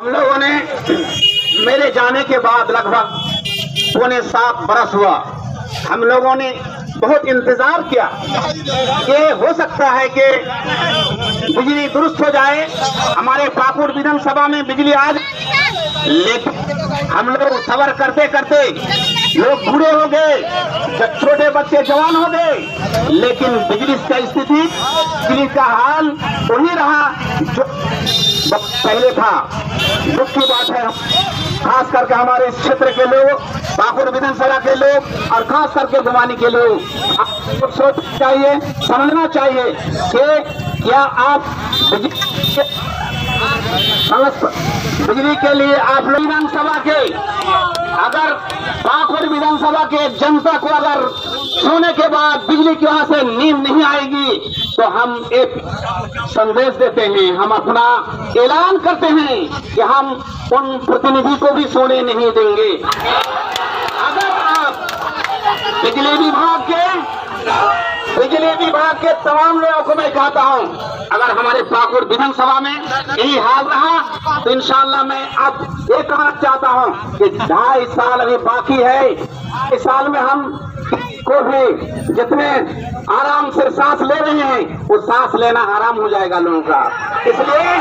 हम लोगों ने मेरे जाने के बाद लगभग पौने 7 बरस हुआ। हम लोगों ने बहुत इंतजार किया कि हो सकता है कि बिजली दुरुस्त हो जाए, हमारे पाकुड़ विधानसभा में बिजली आ जाए। लेकिन हम लोग सबर करते करते लोग बूढ़े हो गए, छोटे बच्चे जवान हो गए, लेकिन बिजली का स्थिति, बिजली का हाल वही रहा जो पहले था। दुख की बात है, खास करके हमारे इस क्षेत्र के लोग, पाकुड़ विधानसभा के लोग और खास करके गुमानी के लोग सोचना चाहिए, समझना चाहिए कि क्या आप बिजली के लिए आप लोग विधानसभा के, अगर पाकुड़ विधानसभा के जनता को अगर सोने के बाद बिजली की वहां से नींद नहीं आएगी तो हम एक संदेश देते हैं, हम अपना ऐलान करते हैं कि हम उन प्रतिनिधि को भी सोने नहीं देंगे। अगर आप बिजली विभाग के तमाम लोगों को मैं कहता हूं, अगर हमारे पाकुड़ विधानसभा में यही हाल रहा तो इंशाअल्लाह मैं अब ये कहना चाहता हूं कि 2.5 साल अभी बाकी है। इस साल में हम को भी जितने आराम से सांस ले रहे हैं वो सांस लेना आराम हो जाएगा लोगों का। इसलिए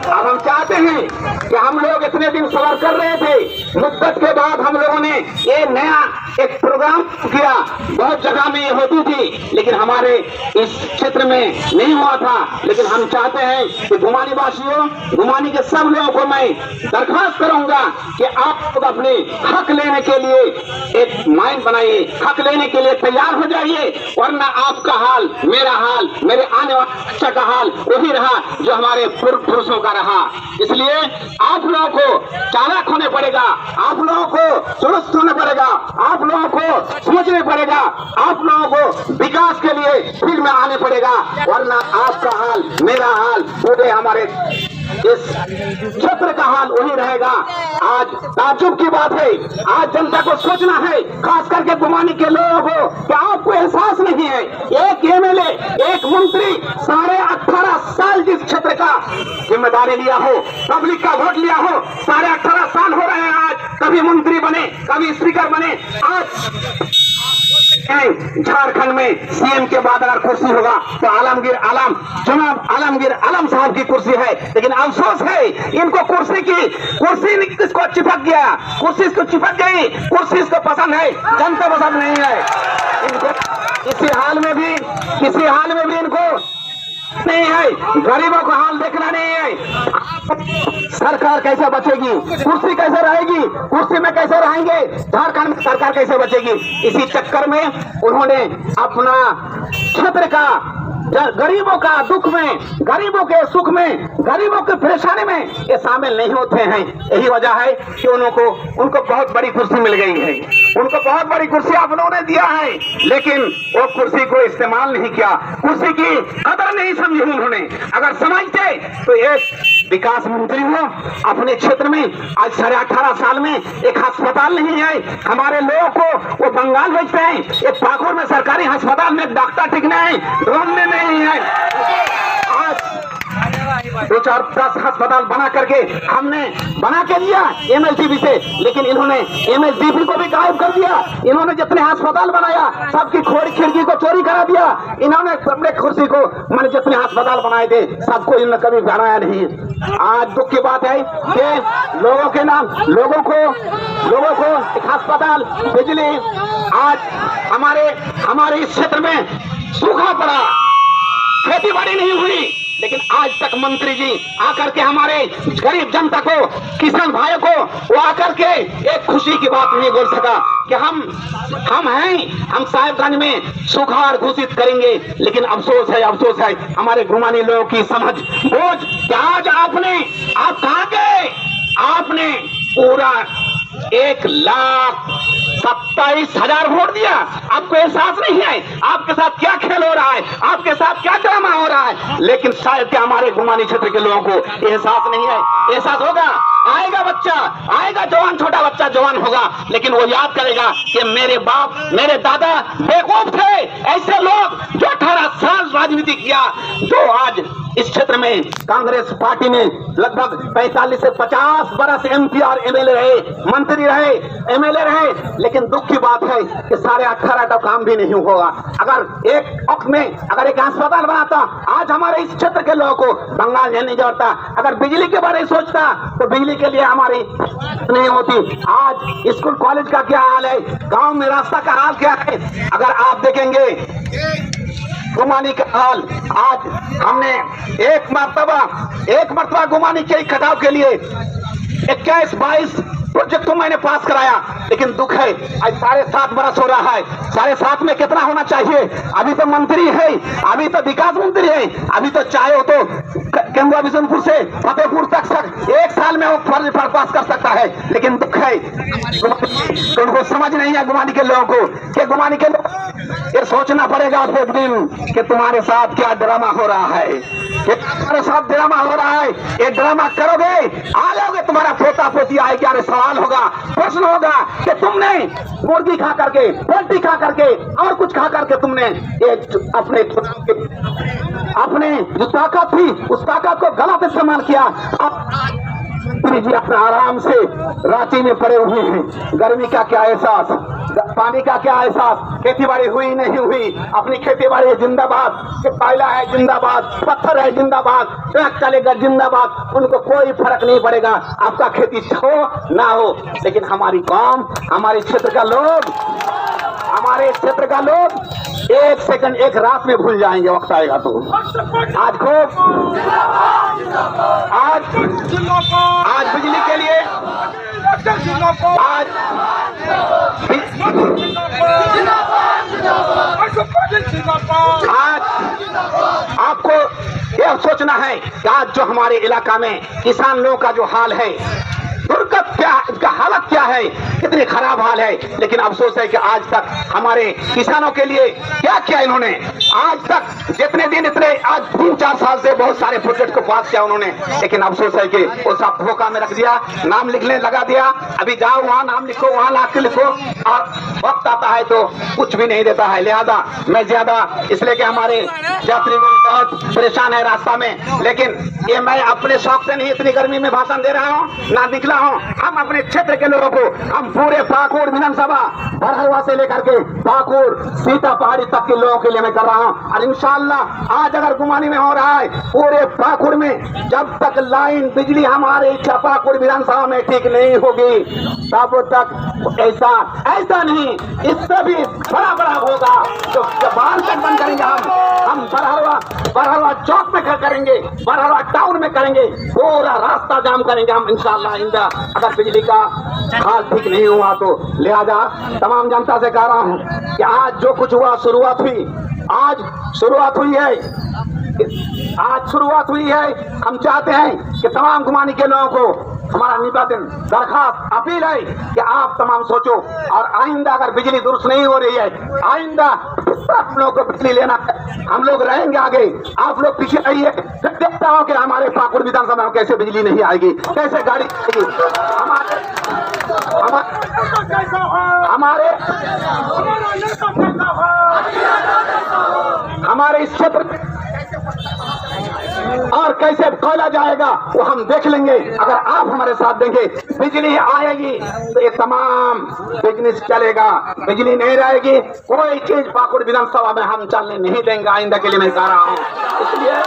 अब हम चाहते हैं कि हम लोग इतने दिन सबर कर रहे थे, मुद्दत के बाद हम लोगों ने ये नया एक प्रोग्राम किया। बहुत जगह में ये होती थी लेकिन हमारे इस क्षेत्र में नहीं हुआ था। लेकिन हम चाहते हैं कि गुमानी वासियों, गुमानी के सब लोगों को मैं दरखास्त करूंगा कि आप लोग अपने हक लेने के लिए एक माइंड बनाइए, हक लेने के लिए तैयार हो जाइए, वरना आपका हाल, मेरा हाल, मेरे आने वाले बच्चा का हाल वही रहा जो हमारे पूर्व पुरुषों का रहा। इसलिए आप लोगों को चालाक होने पड़ेगा, आप लोगों को दुरुस्त होने पड़ेगा, आप लोगों को सोचने पड़ेगा, आप लोगों को विकास के लिए फील्ड में आने पड़ेगा, वरना आपका हाल, मेरा हाल, पूरे हमारे इस क्षेत्र का हाल वही रहेगा। आज ताज्जुब की बात है, आज जनता को सोचना है, खास करके गुमानी के लोगों को, कि आपको एहसास नहीं है एक एमएलए, एक मंत्री 18.5 साल जिस क्षेत्र का जिम्मेदारी लिया हो, पब्लिक का वोट लिया हो, 18.5 साल हो रहे हैं आज, कभी मंत्री बने, कभी स्पीकर बने। आज झारखंड में सीएम के बाद अगर कुर्सी होगा तो जनाब आलमगीर आलम साहब की कुर्सी है। लेकिन अफसोस है इनको कुर्सी किसको चिपक गया, कुर्सी इसको चिपक गई, कुर्सी इसको पसंद है, जनता पसंद नहीं है इनको। किसी हाल में भी इनको नहीं है, गरीबों का हाल देखना नहीं है। सरकार कैसे बचेगी, कुर्सी कैसे रहेगी, कुर्सी में कैसे रहेंगे, झारखंड में सरकार कैसे बचेगी। इसी चक्कर में उन्होंने अपना क्षेत्र का गरीबों का दुख में, गरीबों के सुख में, गरीबों के परेशानी में ये शामिल नहीं होते हैं। यही वजह है कि उनको बहुत बड़ी कुर्सी मिल गई है, उनको बहुत बड़ी कुर्सी आप लोगों ने दिया है, लेकिन वो कुर्सी को इस्तेमाल नहीं किया, कुर्सी की कदर नहीं समझी उन्होंने। अगर समझते तो एक विकास मंत्री हो अपने क्षेत्र में, आज 18.5 साल में एक अस्पताल नहीं है, हमारे लोगों को वो बंगाल भेजते हैं, एक पाकुड़ में सरकारी अस्पताल में डॉक्टर ठीक नहीं है, ड्रोन में नहीं है। आज 2-4-10 अस्पताल बना करके हमने बना के दिया एमएसडीपी से, लेकिन इन्होंने एमएसडीपी को भी गायब कर दिया। इन्होंने जितने अस्पताल बनाया सबकी खिड़की को चोरी करा दिया। इन्होंने अपने कुर्सी को, मैंने जितने अस्पताल बनाए थे सबको इन्होंने कभी बनाया नहीं। आज दुख की बात है कि लोगों के नाम, लोगों को एक अस्पताल, बिजली, आज हमारे इस क्षेत्र में सूखा पड़ा, खेती बाड़ी नहीं हुई, लेकिन आज तक मंत्री जी आकर के हमारे गरीब जनता को, किसान भाइयों को वो आकर के एक खुशी की बात नहीं बोल सका कि हम साहेबगंज में सुखाड़ घोषित करेंगे। लेकिन अफसोस है हमारे गुमानी लोगों की समझ बोझ कि आज आप कहां गए, आपने पूरा 1,27,000 वोट दिया, आपको एहसास नहीं है आपके साथ क्या खेल हो रहा है, आपके साथ क्या ड्रामा हो रहा है। लेकिन शायद क्या हमारे गुमानी क्षेत्र के लोगों को एहसास नहीं है। एहसास होगा, आएगा बच्चा, आएगा जवान, छोटा बच्चा जवान होगा, लेकिन वो याद करेगा कि मेरे बाप, मेरे दादा बेवकूफ थे, ऐसे लोग जो 18 साल राजनीति किया, जो आज इस क्षेत्र में कांग्रेस पार्टी में लगभग 45 से 50 बरस एमपी और एमएलए रहे, मंत्री रहे, एमएलए रहे, लेकिन दुख की बात है कि सारे 18 काम भी नहीं होगा। अगर एक वक्त में अगर एक अस्पताल बनाता, आज हमारे इस क्षेत्र के लोगों को बंगाल नहीं जाता। अगर बिजली के बारे में सोचता तो बिजली के लिए हमारी नहीं होती। आज स्कूल कॉलेज का क्या हाल है, गांव में रास्ता का हाल क्या है, अगर आप देखेंगे गुमानी का हाल। आज हमने एक मरतबा गुमानी के कटाव के लिए 21-22 प्रोजेक्ट को मैंने पास कराया, लेकिन दुख है आज 7.5 बरस हो रहा है। 7.5 में कितना होना चाहिए? अभी तो मंत्री है, अभी तो विकास मंत्री है, अभी तो चाहे हो तो केंद्र बिशनपुर से फतेहपुर तक 1 साल में वो फर्ज पास कर सकता है, लेकिन दुख है तो उनको समझ नहीं है गुमानी के लोगों को कि गुमानी के लोग ये सोचना पड़ेगा एक दिन कि तुम्हारे साथ क्या ड्रामा हो रहा है, कि तुम्हारे साथ ड्रामा हो रहा है। ये ड्रामा करोगे, आ जाओगे, तुम्हारा पोता पोती आएगी, अरे सवाल होगा, प्रश्न होगा कि तुमने मुर्गी खा करके, पोल्ट्री खा करके और कुछ खा करके तुमने अपने जो ताकत थी उस ताकत को गलत इस्तेमाल किया। जी अपने आराम से रांची में पड़े हुए हैं, गर्मी का क्या एहसास, पानी का क्या एहसास, खेती बाड़ी हुई नहीं हुई, अपनी खेती बाड़ी जिंदाबाद, कोयला है जिंदाबाद, पत्थर है जिंदाबाद, ट्रक चलेगा जिंदाबाद, उनको कोई फर्क नहीं पड़ेगा आपका खेती हो ना हो। लेकिन हमारी कौम, हमारे क्षेत्र का लोग 1 सेकंड, 1 रात में भूल जाएंगे, वक्त आएगा तो। आज बिजली के लिए आज आपको यह सोचना है कि आज जो हमारे इलाका में किसान लोगों का जो हाल है, दुर्गत क्या, इनका हालत क्या है, कितनी खराब हाल है। लेकिन अफसोस है कि आज तक हमारे किसानों के लिए क्या किया इन्होंने, आज तक जितने दिन इतने, आज 3-4 साल से बहुत सारे प्रोजेक्ट को पास किया उन्होंने, लेकिन अफसोस है कि वो सब धोखा में रख दिया, नाम लिखने लगा दिया। अभी जाओ वहाँ नाम लिखो, वहाँ ला के लिखो, और वक्त आता है तो कुछ भी नहीं देता है। लिहाजा मैं ज्यादा इसलिए कि हमारे यात्रीगण बहुत परेशान है रास्ता में, लेकिन ये मैं अपने शौक से नहीं इतनी गर्मी में भाषण दे रहा हूँ, ना निकला हूँ। हम अपने क्षेत्र के लोगों को, हम पूरे पाकुड़ विधानसभा बरहवा से लेकर के पाकुड़ सीता पहाड़ी तक के लोगों के लिए मैं कर रहा हूँ। और इंशाअल्लाह आज अगर गुमानी में हो रहा है, पूरे पाकुड़ में जब तक लाइन बिजली हमारे पाकुड़ विधानसभा में ठीक नहीं होगी तब तक ऐसा नहीं, इससे भी बड़ा होगा। जो बाहर तक बंद करेंगे हम बरहवा चौक में करेंगे, बरहवा टाउन में करेंगे, पूरा रास्ता जाम करेंगे हम इंशाअल्लाह आइंदा, अगर बिजली का हाल ठीक नहीं हुआ तो। लिहाजा तमाम जनता से कह रहा हूं कि आज जो कुछ हुआ शुरुआत हुई है। हम चाहते हैं कि तमाम गुमानी के लोगों को हमारा निवेदन, दरखास्त, अपील है कि आप तमाम सोचो, और आइंदा अगर बिजली दुरुस्त नहीं हो रही है, आइंदा आप लोगों को बिजली लेना है, हम लोग रहेंगे आगे, आप लोग पीछे रहिए। देखता हूँ कि हमारे पाकुड़ विधानसभा में कैसे बिजली नहीं आएगी, कैसे गाड़ी आएगी, हमारे इस क्षेत्र और कैसे कोयला जाएगा वो हम देख लेंगे। अगर आप हमारे साथ देंगे, बिजली आएगी तो ये तमाम बिजनेस चलेगा, बिजली नहीं रहेगी कोई चीज पाकुड़ विधानसभा में हम चलने नहीं देंगे आइंदा के लिए मैं कह रहा हूँ। इसलिए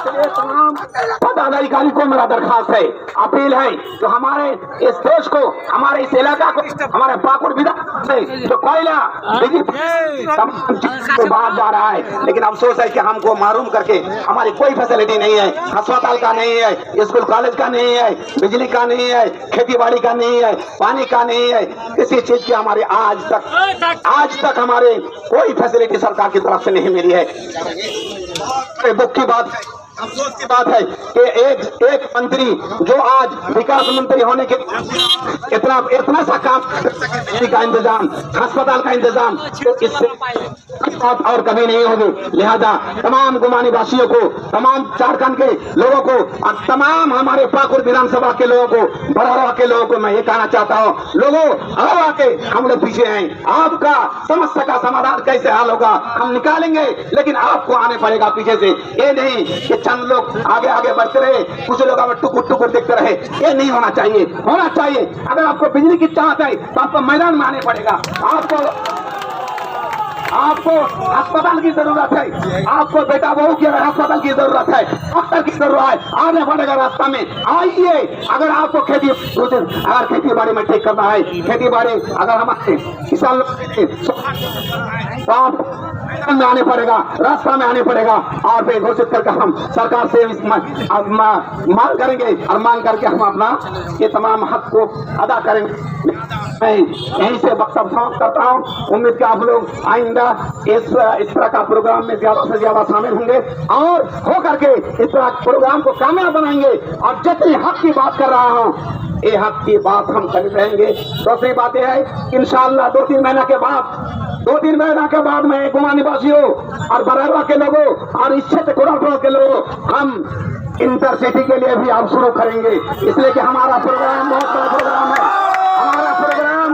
तमाम पदाधिकारी को मेरा दरखास्त है, अपील है, जो हमारे इस देश को, हमारे इस इलाका को, हमारे पाकुड़ विधान से जो कोयला तो बाहर जा रहा है, लेकिन अफसोस है कि हमको मारूम करके हमारी कोई फैसिलिटी नहीं है, अस्पताल का नहीं है, स्कूल कॉलेज का नहीं है, बिजली का नहीं है, खेती बाड़ी का नहीं है, पानी का नहीं है, किसी चीज की हमारे आज तक हमारे कोई फैसिलिटी सरकार की तरफ से नहीं मिली है। दुख की बात, अफसोस की बात है कि एक मंत्री जो आज विकास मंत्री होने के इतना सा काम का इंतजाम, अस्पताल का इंतजाम, तो इससे और कभी नहीं होगी। लिहाजा तमाम गुमानी वासियों को, तमाम झारखंड के लोगों को और तमाम हमारे पाकुड़ विधानसभा के लोगों को, बरहवा के लोगों को मैं ये कहना चाहता हूँ, लोगों आओ आके हम लोग पीछे हैं। आपका समस्या का समाधान कैसे हल होगा हम निकालेंगे, लेकिन आपको आने पड़ेगा पीछे से। ये नहीं कि चंद लोग आगे आगे बढ़ते रहे, कुछ लोग अब टुकुर टुकुर देखते रहे। ये नहीं होना चाहिए, होना चाहिए। अगर आपको बिजली की चाहत है तो आपको मैदान में आने पड़ेगा। आपको अस्पताल की जरूरत है, आपको बेटा बहू की अस्पताल की जरूरत है, डॉक्टर की जरूरत है, आने पड़ेगा रास्ता में। आइए, अगर आपको अगर खेती बाड़ी में ठीक करना है, खेती बाड़ी अगर हमारे किसान लोग तो आप में आने पड़ेगा, रास्ता में आने पड़ेगा और फिर घोषित करके हम सरकार से मांग करेंगे और मांग करके हम अपना ये तमाम हक को अदा करेंगे। मैं यहीं से वक्तव्य समाप्त करता हूँ। उम्मीद कि आप लोग आइंदा इस तरह का प्रोग्राम में ज्यादा से ज्यादा शामिल होंगे और हो करके इस तरह प्रोग्राम को कामयाब बनाएंगे। और जितनी हक की बात कर रहा हूँ, ये हक की बात हम करते रहेंगे। दूसरी बात यह है, इंशाअल्लाह 2-3 महीना के बाद मैं गुमा निवासियों और बरेलवा के लोगों और इस क्षेत्र कोरापुर के लोगों हम इंटरसिटी के लिए भी आप शुरू करेंगे। इसलिए कि हमारा प्रोग्राम बहुत बड़ा प्रोग्राम है। हमारा प्रोग्राम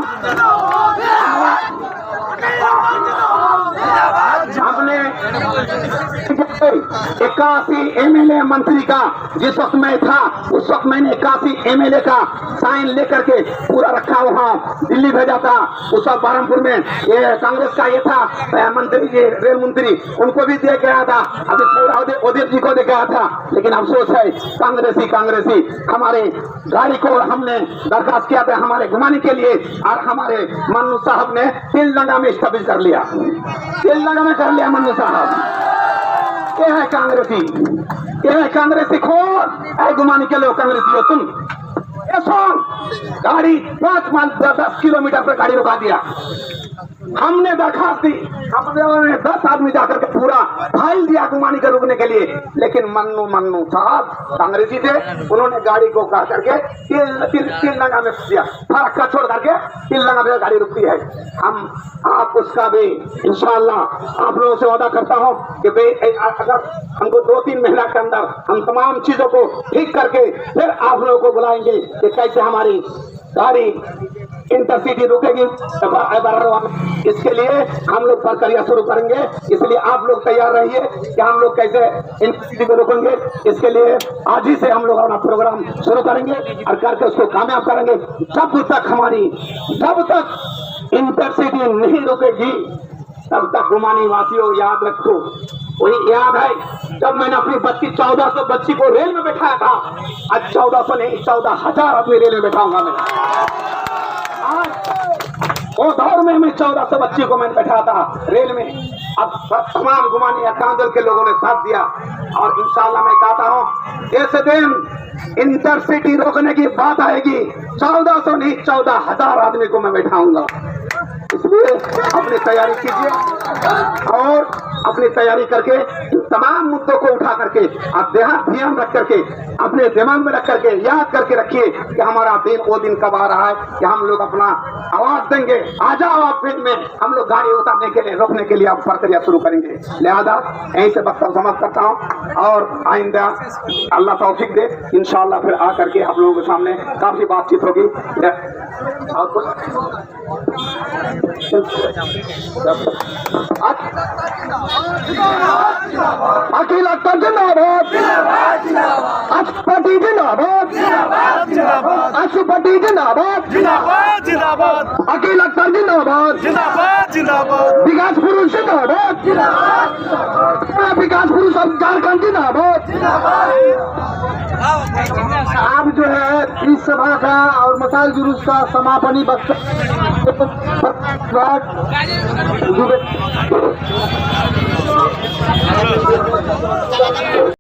हमने 81 एमएलए मंत्री का जिस वक्त मैं था, उस वक्त मैंने 81 एमएलए का साइन लेकर के पूरा रखा, वहाँ दिल्ली भेजा था। उस वक्त बहरमपुर में ये कांग्रेस का ये था मंत्री जी, रेल मंत्री, उनको भी दे गया था। अभी पूरा उदय जी को दे गया था। लेकिन अफसोस है, कांग्रेसी हमारे गाड़ी को हमने दरखास्त किया था हमारे घुमाने के लिए, और हमारे मन्नू साहब ने तिलडंगा में स्थापित कर लिया, तिलडंगा में कर लिया मन्नू साहब। ये है कांग्रेसी खोर, घुमाने के लोग कांग्रेसी हो तुम। गाड़ी 5 किलोमीटर पर गाड़ी रुका दिया। हमने दरखास्त दी, हमने 10 आदमी जाकर के पूरा फाइल दिया घुमाने के रुकने के लिए। लेकिन मन्नू साहब कांग्रेसी थे, उन्होंने गाड़ी को कहा करके तिलडंगा में दिया, फरक्का छोड़ करके तिलडंगा में गाड़ी रुकती है। आप उसका भी इंशाअल्लाह आप लोगों से वादा करता हूं कि अगर हमको 2-3 महीना के अंदर हम तमाम चीजों को ठीक करके फिर आप लोगों को बुलाएंगे कि कैसे हमारी गाड़ी इंटरसिटी रुकेगी। इसके लिए हम लोग प्रक्रिया शुरू करेंगे। इसलिए आप लोग तैयार रहिए कि हम लोग कैसे इंटरसिटी को रोकेंगे। इसके लिए आज ही से हम लोग अपना प्रोग्राम शुरू करेंगे और करके उसको कामयाब करेंगे। जब तक इंटरसिटी नहीं रुकेगी तब तक गुमानी वासियों याद रखो। वही याद है जब मैंने अपनी 1400 बच्ची को रेल में बैठाया था, आज 1400 नहीं 14,000 आदमी रेल में बैठाऊंगा मैं। वो दौर में मैं 1400 बच्ची को मैंने बैठा था रेल में। अब तमाम गुमानी अकांदल के लोगों ने साथ दिया और इंशाअल्लाह मैं कहता हूँ जैसे दिन इंटरसिटी रोकने की बात आएगी 1400 नहीं 14,000 आदमी को मैं बैठाऊंगा। इसलिए अपनी तैयारी कीजिए और अपनी तैयारी करके तमाम मुद्दों को उठा करके आप ध्यान रख करके अपने दिमाग में रख करके याद करके रखिए कि हमारा दिन वो दिन कब आ रहा है कि हम लोग अपना आवाज देंगे, आ जाओ आप फिल्म में, हम लोग गाड़ी उतारने के लिए रोकने के लिए आप प्रक्रिया शुरू करेंगे। लिहाजा यहीं से वक्तव्य समाप्त करता हूँ और आइंदा अल्लाह तौफीक दे इंशाअल्लाह फिर आ करके आप लोगों के सामने काफी बातचीत होगी। और कुछ अखिल अख्तर जिंदाबाद, अशुपति जिंदाबाद, अशुपति जिंदाबाद, अखिल अख्तर जिंदाबाद, विकास पुरुष जिंदाबाद, विकास पुरुष ऑफ झारखंड जिंदाबाद। आप जो है इस सभा का और मसाइल जुलूस का समापनी वक्तव्य